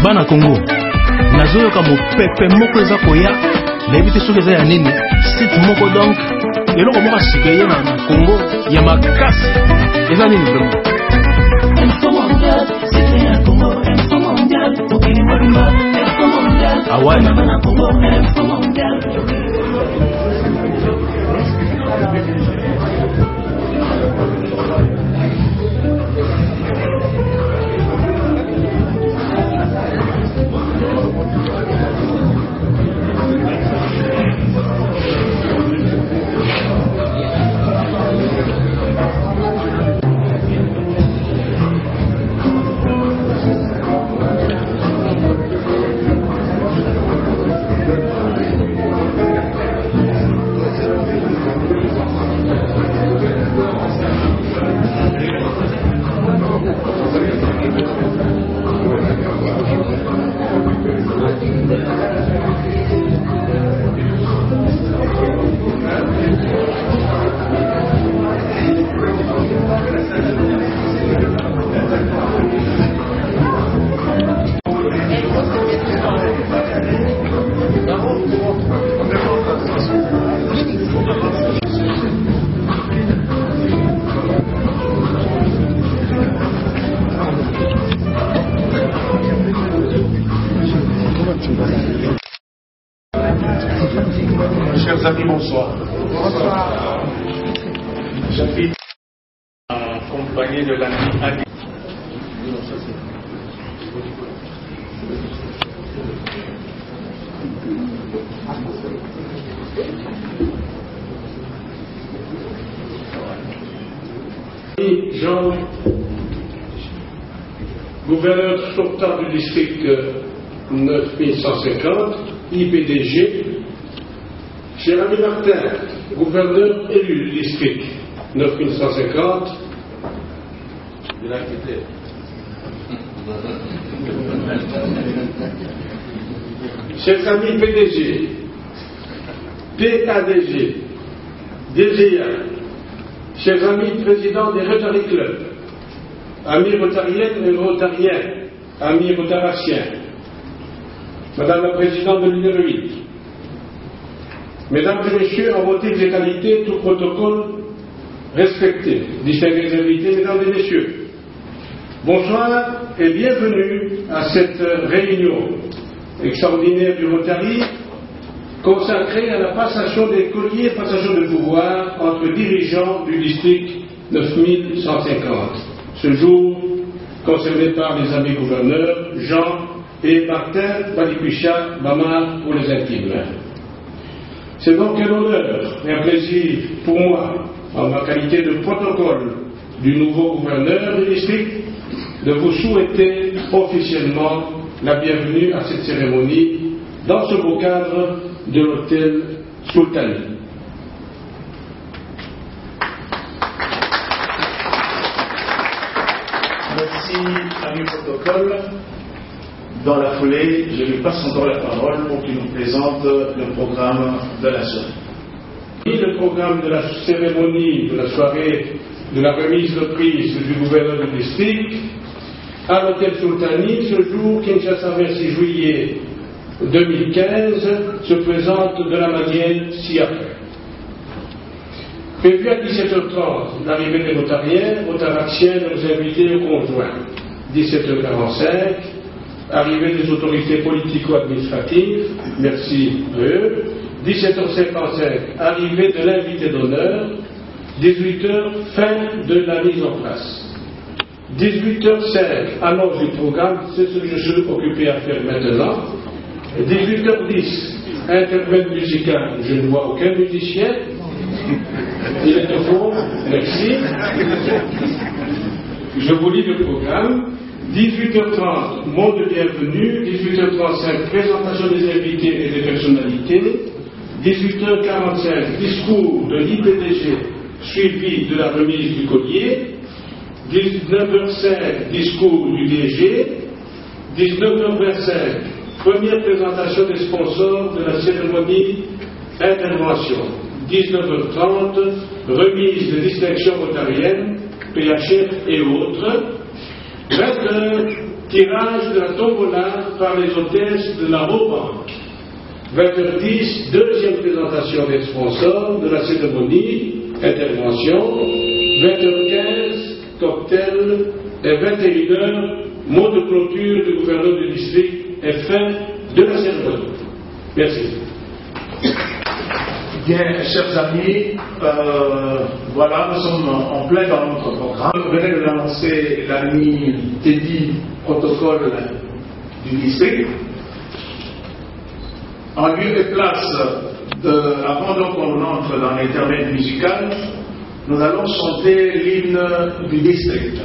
Bana Congo nazoyoka mopepe moko eza koya nayebi te soki eza ya nini site moko donc eloko moko asupeye na Congo ya makasi eza nini vraiment awali Chers amis, bonsoir. Bonsoir. J'invite accompagné de l'ami Adi. Jean, gouverneur sortant du district 9150, IPDG. Cher ami Martin, gouverneur élu du district 9150, de la quitté. Chers amis PDG, PADG, DGA, chers amis présidents des Rotary Club, amis rotariennes et rotariens, amis rotaraciens, Madame la présidente de numéro 8, Mesdames et Messieurs, en motif d'égalité, tout protocole respecté. Distingués invités, Mesdames et Messieurs, bonsoir et bienvenue à cette réunion extraordinaire du Rotary consacrée à la passation des colliers, passation de pouvoir entre dirigeants du district 9150. Ce jour concerné par les amis gouverneurs Jean et Martin Balipicha Bamar pour les intimes. C'est donc un honneur et un plaisir pour moi, en ma qualité de protocole du nouveau gouverneur du district, de vous souhaiter officiellement la bienvenue à cette cérémonie dans ce beau cadre de l'hôtel Sultani. Merci, ami protocole. Dans la foulée, je lui passe encore la parole pour qu'il nous présente le programme de la soirée. Le programme de la cérémonie de la soirée de la remise de prise du gouverneur du district à l'hôtel Sultani, ce jour, Kinshasa 26 juillet 2015, se présente de la manière ci-après. Prévu à 17h30, l'arrivée des notariens, rotaraciens, nos invités et conjoints. 17h45, arrivée des autorités politico-administratives, merci à eux. 17h55, arrivée de l'invité d'honneur. 18h, fin de la mise en place. 18h05, annonce du programme, c'est ce que je suis occupé à faire maintenant. 18h10, intermède musical, je ne vois aucun musicien. Il est au fond, merci. Je vous lis le programme. 18h30, mot de bienvenue. 18h35, présentation des invités et des personnalités. 18h45, discours de l'IPDG suivi de la remise du collier. 19h05, discours du DG. 19h25, première présentation des sponsors de la cérémonie intervention. 19h30, remise de distinction rotarienne, PHF et autres. 20h, tirage de la tombola par les hôtesses de la Robanque. 20h10, deuxième présentation des sponsors de la cérémonie, intervention. 20h15, cocktail. Et 21h, mot de clôture du gouverneur du district et fin de la cérémonie. Merci. Bien, chers amis, voilà, nous sommes en plein dans notre programme. Vous venez de l'annoncer l'ami Teddy, protocole du district. En lieu et place, avant donc qu'on entre dans l'intermède musical, nous allons chanter l'hymne du district.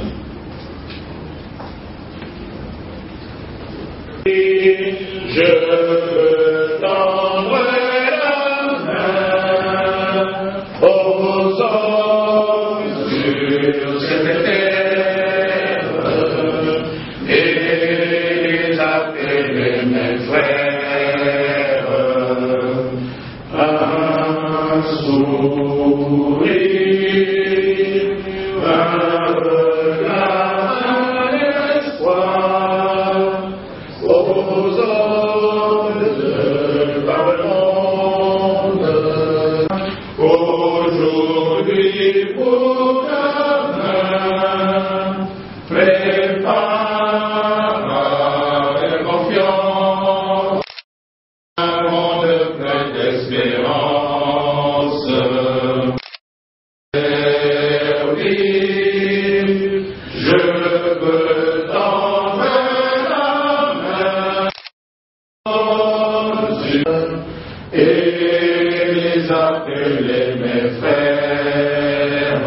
Et je tendre la main aux hommes sur cette terre et appeler mes frères un sourire, un espoir aux hommes par le monde. Aujourd'hui pour demain, prépare avec confiance un monde plein d'espérance. Je veux tendre la main et les appeler mes frères.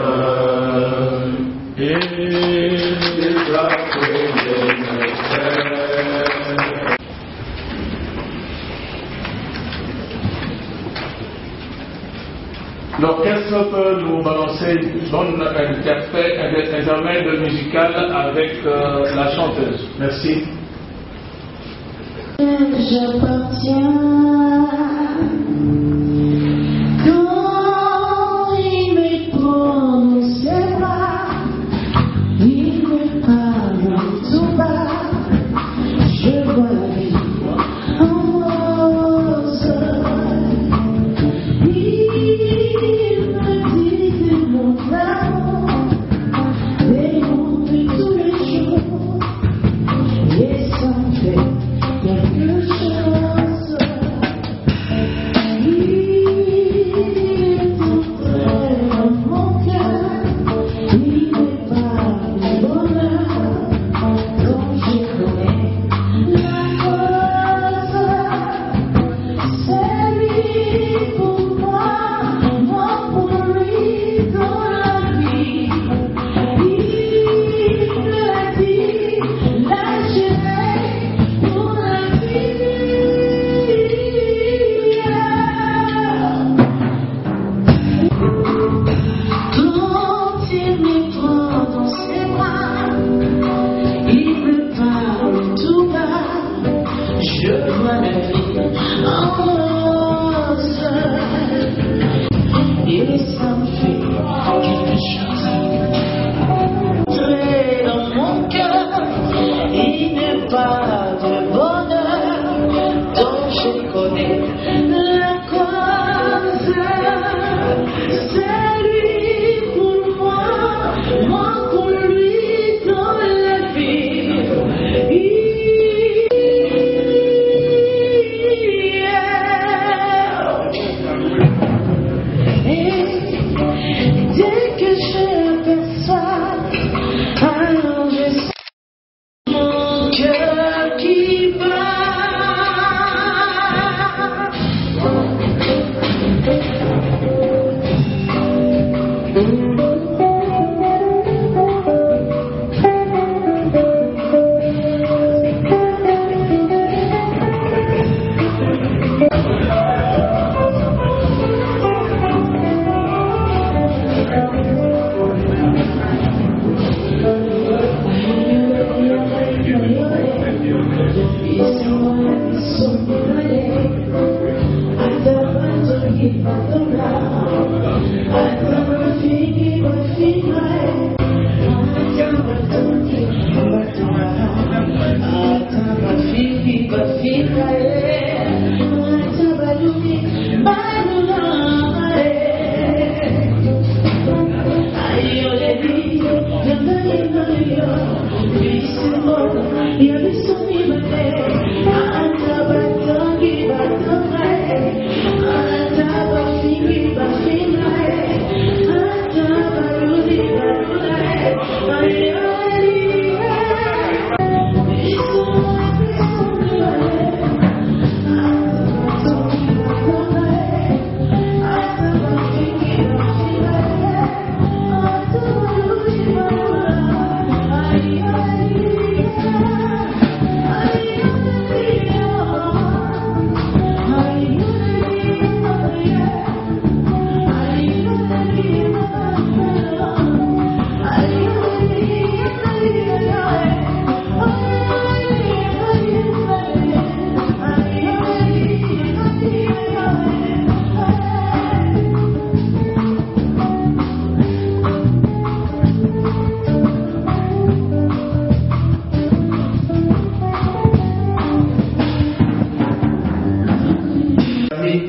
Et les appeler mes frères. L'orchestre peut nous balancer une bonne intermède musical avec la chanteuse. Merci. J'appartiens quand il me prend dans ses bras, il me parle tout bas, je vois la vie en rose. Il me dit de mon amour, des mots de tous les jours, et ça me fait quelque chose.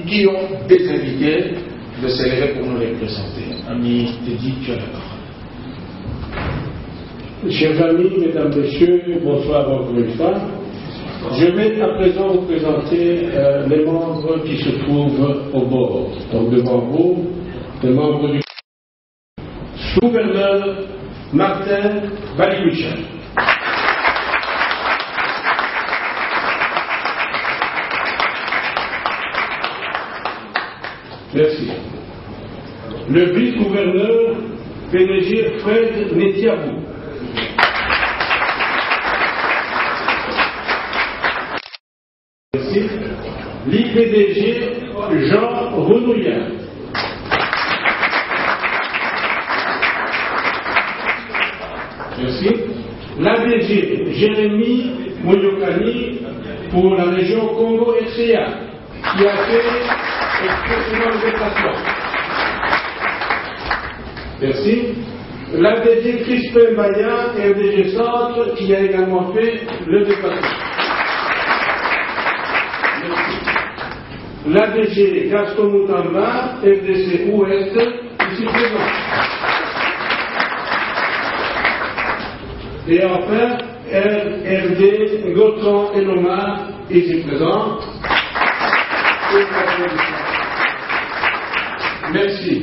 Qui ont des invités de s'élever pour nous les présenter. Ami Teddy, tu as la parole. Chers amis, mesdames, messieurs, bonsoir encore une fois. Je vais à présent vous présenter les membres qui se trouvent au bord. Donc devant vous, les membres du sous-gouverneur Martin Balibucha. Merci. Le vice-gouverneur PDG Fred Netiabou. Merci. L'IPDG Jean Renouillard. Merci. L'ADG Jérémy Mouyokani pour la région Congo-RCA qui a fait expressément le déplacement. Merci. L'ADG Crispin Baya et l'ADG Centre qui a également fait le déplacement. L'ADG Gaston Moutamba, FDC Ouest, ici présent. Et enfin, RD Gautran et Lomar, ici présent. Merci.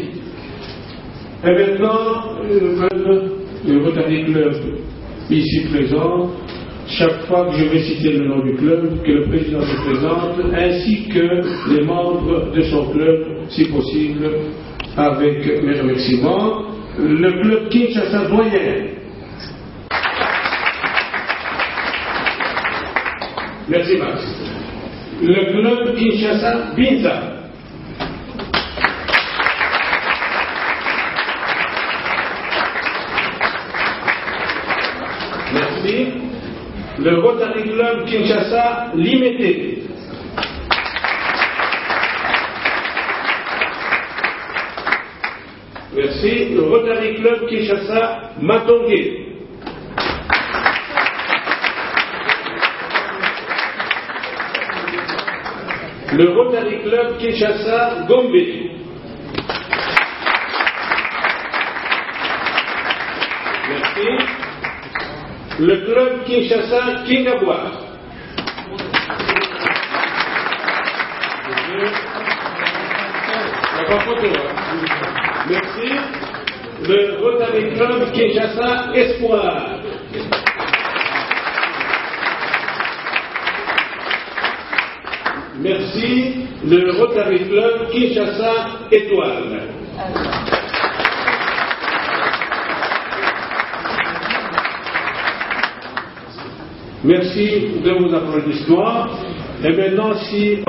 Et maintenant, le Rotary Club ici présent, chaque fois que je vais citer le nom du club, que le président se présente, ainsi que les membres de son club, si possible, avec mes remerciements. Le club Kinshasa Doyen. Merci Max. Le club Kinshasa Binza. Merci. Le Rotary Club Kinshasa Limité. Merci. Le Rotary Club Kinshasa Matongé. Le Rotary Club Kinshasa Gombe. Merci. Le club Kinshasa Kingabois. Merci. Le Rotary Club Kinshasa Espoir. Merci. Le Rotary Club Kinshasa Étoile. Merci de vos applaudissements. Et maintenant, si...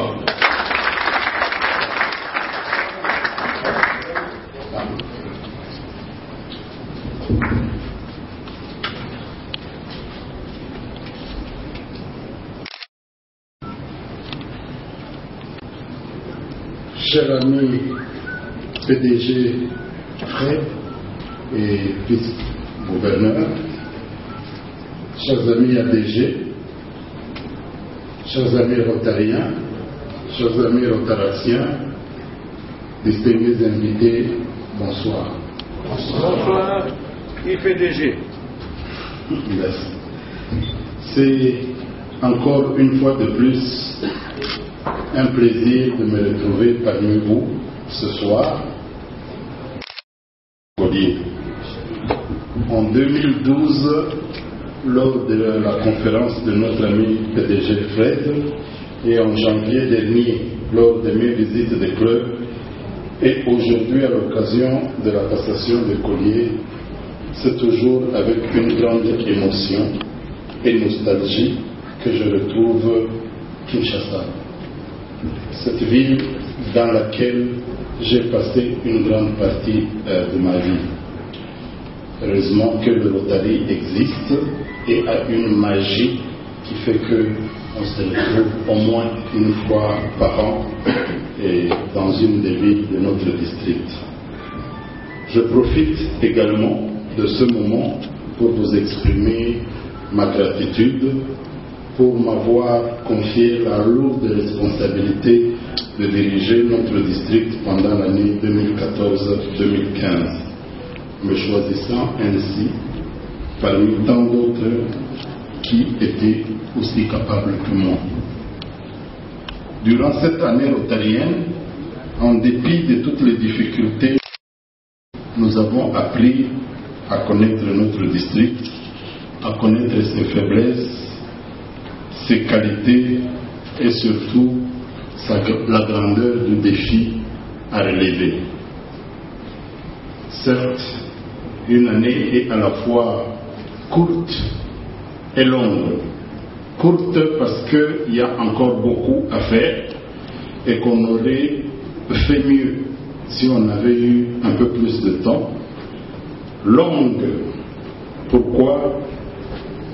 Cher ami PDG Fred et vice-gouverneur, chers amis ADG, chers amis rotariens, chers amis rotaraciens, distingués invités, bonsoir. Bonsoir, IPDG. Merci. C'est encore une fois de plus un plaisir de me retrouver parmi vous ce soir. En 2012, lors de la conférence de notre ami PDG Fred, et en janvier dernier, lors de mes visites de club, et aujourd'hui à l'occasion de la passation des colliers, c'est toujours avec une grande émotion et nostalgie que je retrouve Kinshasa, cette ville dans laquelle j'ai passé une grande partie de ma vie. Heureusement que le Rotary existe et a une magie qui fait qu'on se retrouve au moins une fois par an et dans une des villes de notre district. Je profite également de ce moment pour vous exprimer ma gratitude pour m'avoir confié la lourde responsabilité de diriger notre district pendant l'année 2014-2015, me choisissant ainsi parmi tant d'autres qui étaient aussi capables que moi. Durant cette année rotarienne, en dépit de toutes les difficultés, nous avons appris à connaître notre district, à connaître ses faiblesses, ses qualités et surtout la grandeur du défi à relever. Certes, une année est à la fois courte et longue. Courte parce qu'il y a encore beaucoup à faire et qu'on aurait fait mieux si on avait eu un peu plus de temps. Longue, pourquoi?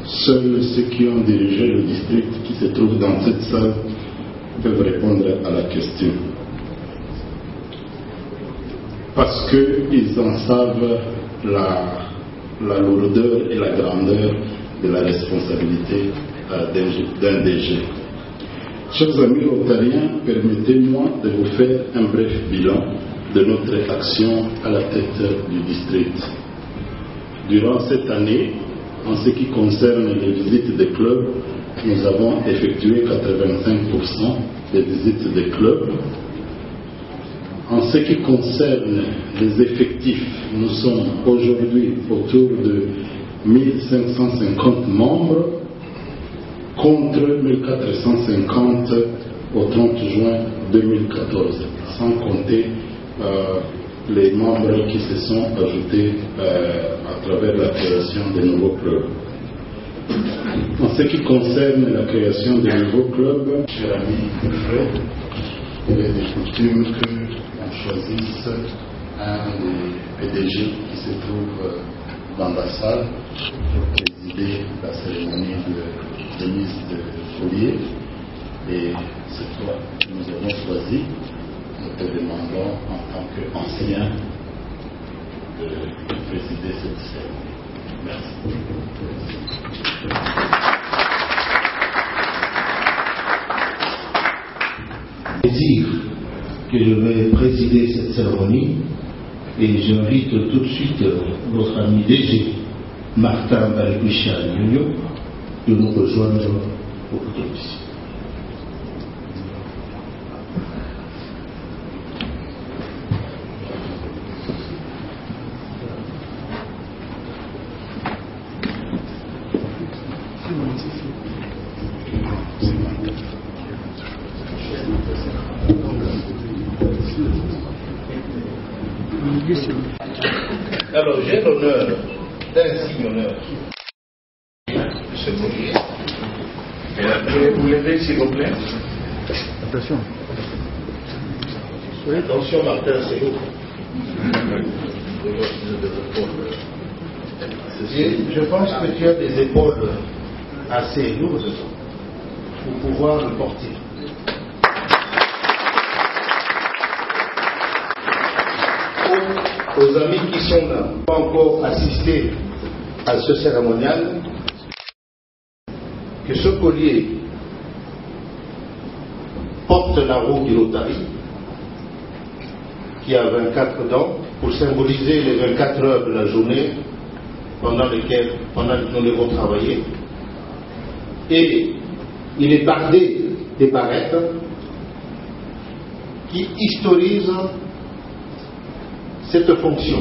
Seuls ceux qui ont dirigé le district qui se trouvent dans cette salle peuvent répondre à la question. Parce qu'ils en savent la lourdeur et la grandeur de la responsabilité d'un DG. Chers amis rotariens, permettez-moi de vous faire un bref bilan de notre action à la tête du district. Durant cette année, en ce qui concerne les visites des clubs, nous avons effectué 85% des visites des clubs. En ce qui concerne les effectifs, nous sommes aujourd'hui autour de 1550 membres contre 1450 au 30 juin 2014, sans compter les membres qui se sont ajoutés à travers la création de nouveaux clubs. En ce qui concerne la création de nouveaux clubs, cher ami Fred, il est de coutume qu'on choisisse un des PDG qui se trouve dans la salle pour présider la cérémonie de mise de collier. Et c'est toi que nous avons choisi. Nous te demandons en tant qu'ancien de présider cette cérémonie. Merci. Dire que je vais présider cette cérémonie et j'invite tout de suite notre ami DG Martin Balboucha-Nyonyo de nous rejoindre au autobus. Alors j'ai l'honneur d'un signe honneur de ce collier. Et après, vous levez s'il vous plaît. Attention. Attention Martin, c'est où? Je pense que tu as des épaules assez lourdes pour pouvoir le porter. Aux amis qui sont là, pas encore assisté à ce cérémonial, que ce collier porte la roue du Rotary, qui a 24 dents, pour symboliser les 24 heures de la journée pendant lesquelles nous devons travailler. Et il est bardé des barrettes qui historisent cette fonction.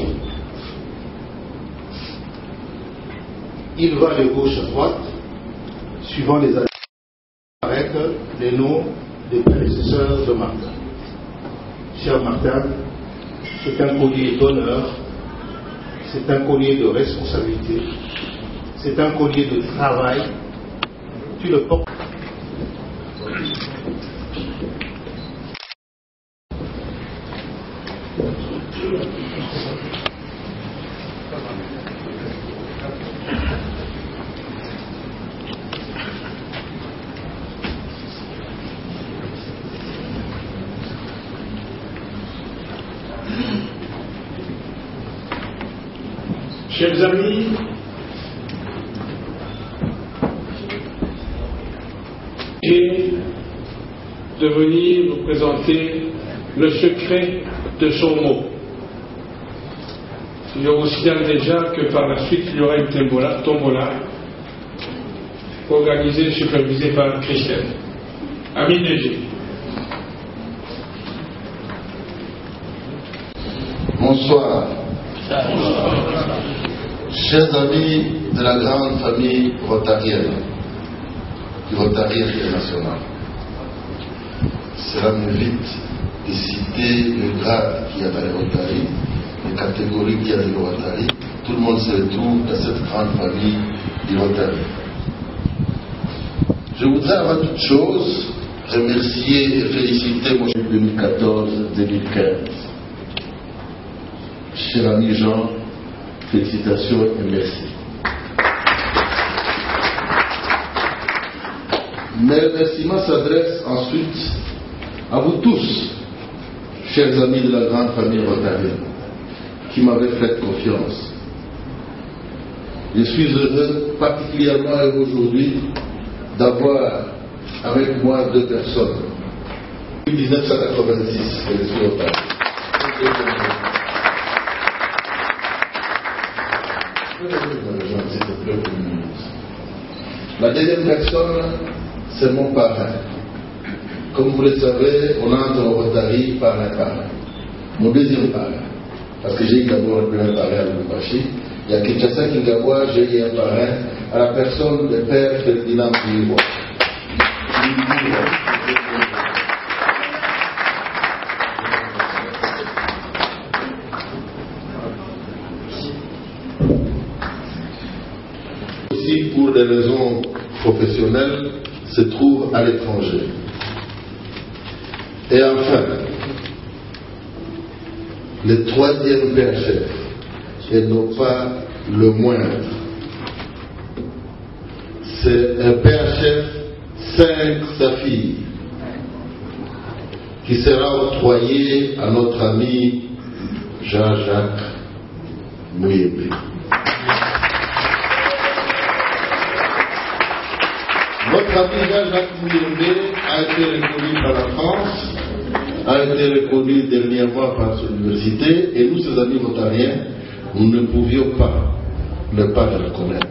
Il va de gauche à droite, suivant les barrettes, les noms des prédécesseurs de Martin. Cher Martin, c'est un collier d'honneur, c'est un collier de responsabilité, c'est un collier de travail. Tu le portes. Chers amis, et de venir vous présenter le secret de son mot. Je vous signale déjà que par la suite, il y aura une tombola organisée et supervisée par Christelle. Ami DG. Bonsoir. Chers amis de la grande famille rotarienne, du Rotary international, cela m'évite de citer le grade qu'il y a dans les Rotary, les catégories qu'il y a dans le Rotary. Tout le monde se retrouve dans cette grande famille du Rotary. Je voudrais avant toute chose remercier et féliciter mon 2014-2015. Cher ami Jean, félicitations et merci. Mes remerciements s'adressent ensuite à vous tous, chers amis de la grande famille rotarienne, qui m'avez fait confiance. Je suis heureux, particulièrement heureux aujourd'hui, d'avoir avec moi deux personnes. 1986, je suis Rotary. La deuxième personne, c'est mon parrain. Comme vous le savez, on entre au Rotary par un parrain. Mon deuxième parrain, parce que j'ai eu d'abord un parrain à Lubumbashi, il y a Kinshasa Kingawa, j'ai eu un parrain à la personne de Père Ferdinand Piroua. Pour des raisons professionnelles, se trouve à l'étranger. Et enfin, le troisième père chef, et non pas le moindre, c'est un père chef 5 sa fille, qui sera octroyé à notre ami Jean-Jacques Muyembe. Notre ami Jean-Jacques Muyembe a été reconnu par la France, a été reconnu dernièrement par son université, et nous, ses amis rotariens, nous ne pouvions pas ne pas le reconnaître.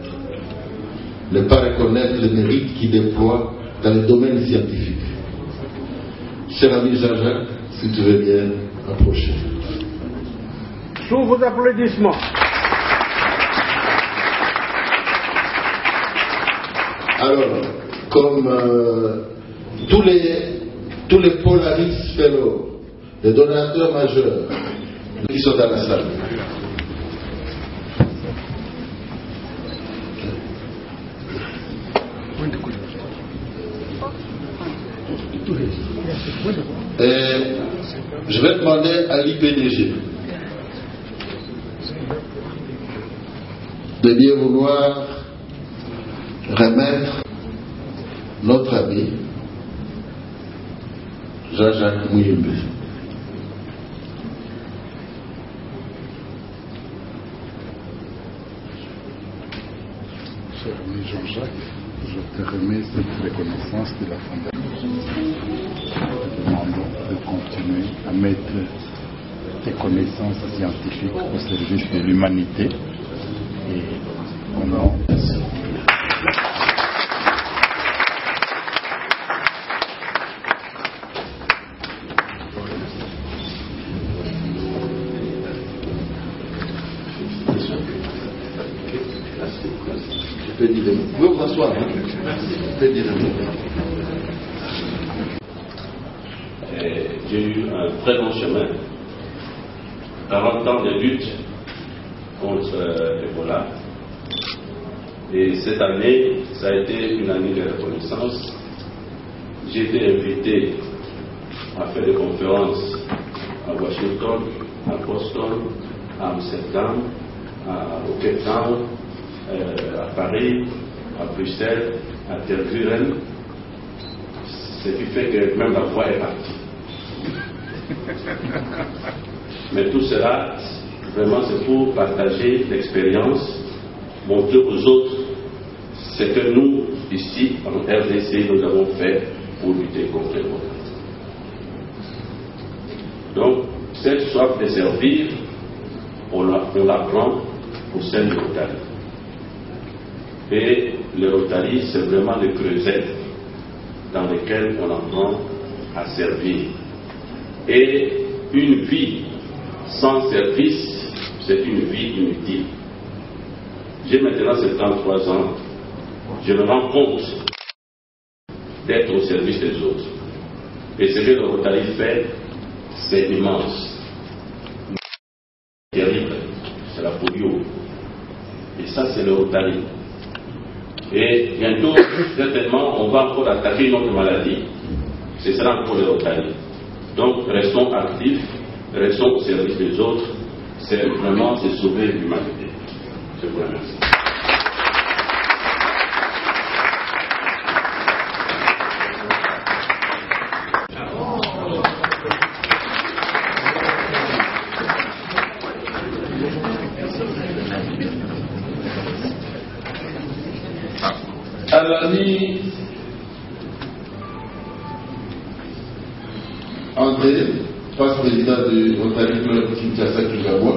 Ne pas reconnaître le mérite qu'il déploie dans le domaine scientifique. Cher ami Jean-Jacques, si tu veux bien approcher. Sous vos applaudissements. Alors, comme tous les Polaris Fellows, les donateurs majeurs qui sont dans la salle. Et je vais demander à l'IPDG de bien vouloir remettre notre ami Jean-Jacques Muyembe. Cher ami Jean-Jacques, Je te remets cette reconnaissance de la Fondation. Nous te demandons de continuer à mettre tes connaissances scientifiques au service de l'humanité et au nom de Vous pouvez vous asseoir. J'ai eu un très long chemin, 40 ans de lutte contre Ebola. Et cette année, ça a été une année de reconnaissance. J'ai été invité à faire des conférences à Washington, à Boston, à Amsterdam, au Cape Town, à Paris, à Bruxelles, à Tervuren, ce qui fait que même la voix est partie. Mais tout cela, vraiment, c'est pour partager l'expérience, montrer aux autres ce que nous, ici, en RDC, nous avons fait pour lutter contre le Ebola. Donc, cette soif de servir, on l'apprend au sein de Rotary. Et le Rotary, c'est vraiment le creuset dans lequel on apprend à servir. Et une vie sans service, c'est une vie inutile. J'ai maintenant 73 ans, je me rends compte d'être au service des autres. Et ce que le Rotary fait, c'est immense. Terrible, c'est la polio. Et ça, c'est le Rotary. Et bientôt, certainement, on va encore attaquer une autre maladie. Ce sera encore le Rotary. Donc, restons actifs, restons au service des autres. C'est vraiment de sauver l'humanité. Je vous remercie. À l'ami André, vice-président du Rotary Club Kinshasa Kigabwa,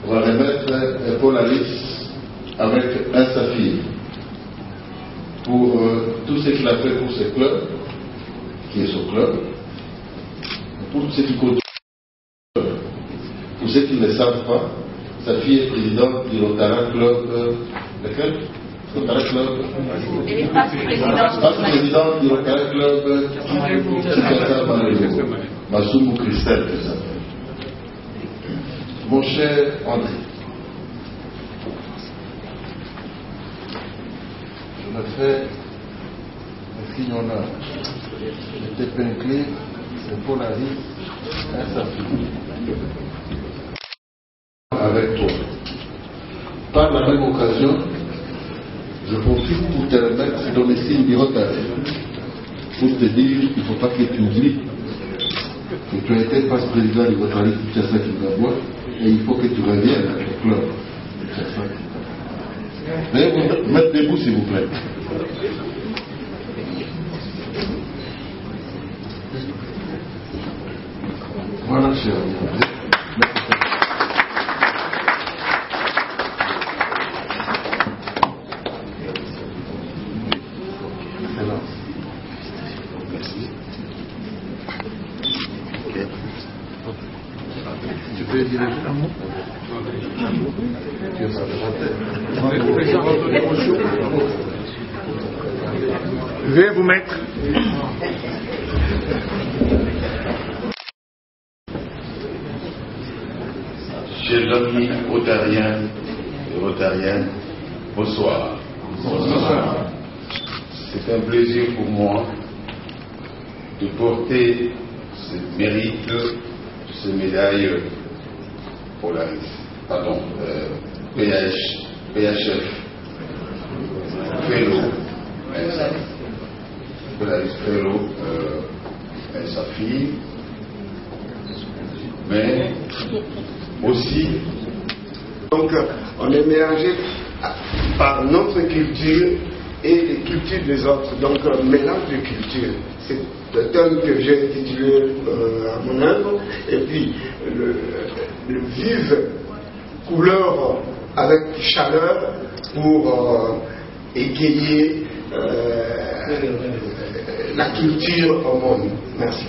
on va remettre un Polaris avec un saphir pour tout ce qu'il a fait pour ce club, qui est son club, pour ceux qui continuent. Pour ceux qui ne le savent pas, Saphir est président du Rotary Club, lequel? Vice-président du Rotary Club Kinshasa Masumu Christelle. Mon cher André, je me fais un signe honneur de t'épingler ce Polaris un saphir avec toi. Par la même occasion, je profite pour te remettre ce domicile du Rotary, pour te dire qu'il ne faut pas que tu oublies que tu as été vice-président du Rotary Kinshasa Kigabwa et il faut que tu reviennes à ton club. Veuillez vous mettre debout s'il vous plaît. Voilà, cher ami. Veuillez vous mettre. Chers amis rotariens et rotariennes, bonsoir. Bonsoir. C'est un plaisir pour moi de porter ce mérite, ce médaille Polaris, pardon, PHF, Fellow, Polaris Fellow, sa fille, mais aussi. Donc, on est mélangé par notre culture et les cultures des autres. Donc un mélange de cultures. C'est le thème que j'ai intitulé à mon œuvre. Et puis le vive couleur avec chaleur pour égayer la culture au monde. Merci.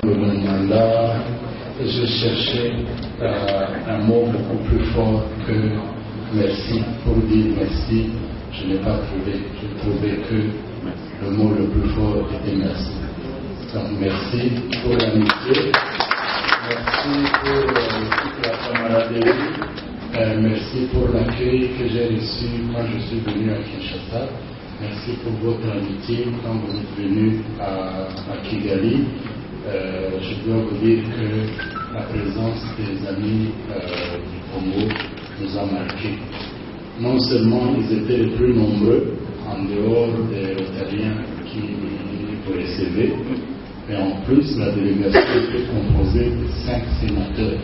Le mandat, je cherchais un mot beaucoup plus fort que merci. Pour dire merci, je n'ai pas trouvé. Je trouvais que le mot le plus fort était merci. Donc merci pour l'amitié, merci pour toute la camaraderie, merci pour l'accueil que j'ai reçu quand je suis venu à Kinshasa. Merci pour votre amitié quand vous êtes venu à Kigali. Je dois vous dire que la présence des amis du Congo nous a marqués. Non seulement ils étaient les plus nombreux, en dehors des Rotariens qui vous recevaient, mais en plus la délégation était composée de 5 sénateurs.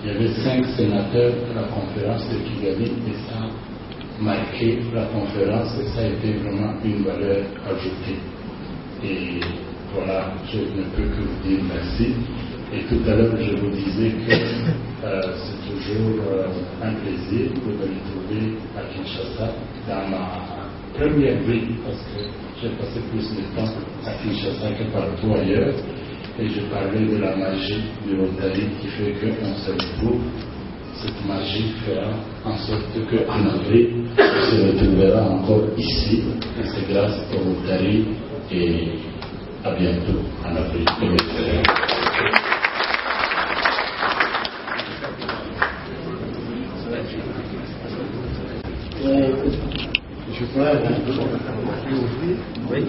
Il y avait 5 sénateurs à la conférence de Kigali et ça a marqué la conférence et ça a été vraiment une valeur ajoutée. Et voilà, je ne peux que vous dire merci. Et tout à l'heure, je vous disais que c'est toujours un plaisir de me retrouver à Kinshasa dans ma première vie, parce que j'ai passé plus de temps à Kinshasa que partout ailleurs. Et je parlais de la magie du Rotary qui fait qu'on se retrouve. Cette magie fera en sorte qu'en avril, on se retrouvera encore ici. Et c'est grâce au Rotary et à bientôt en avril. Je pourrais de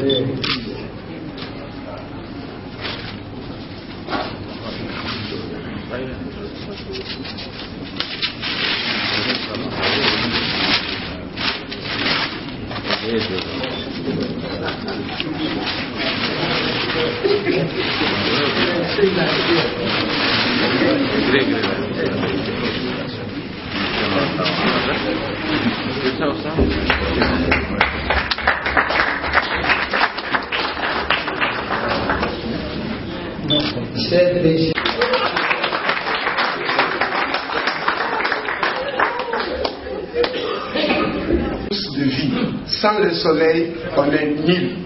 vie. Sans le soleil, on est nul.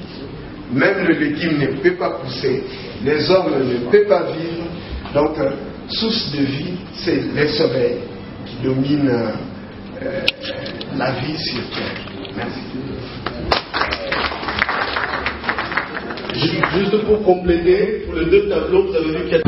Même le légume ne peut pas pousser. Les hommes ne peuvent pas vivre. Donc, source de vie, c'est le soleil qui domine la vie sur Terre. Merci. Juste pour compléter, pour les 2 tableaux, vous avez vu qu'il y a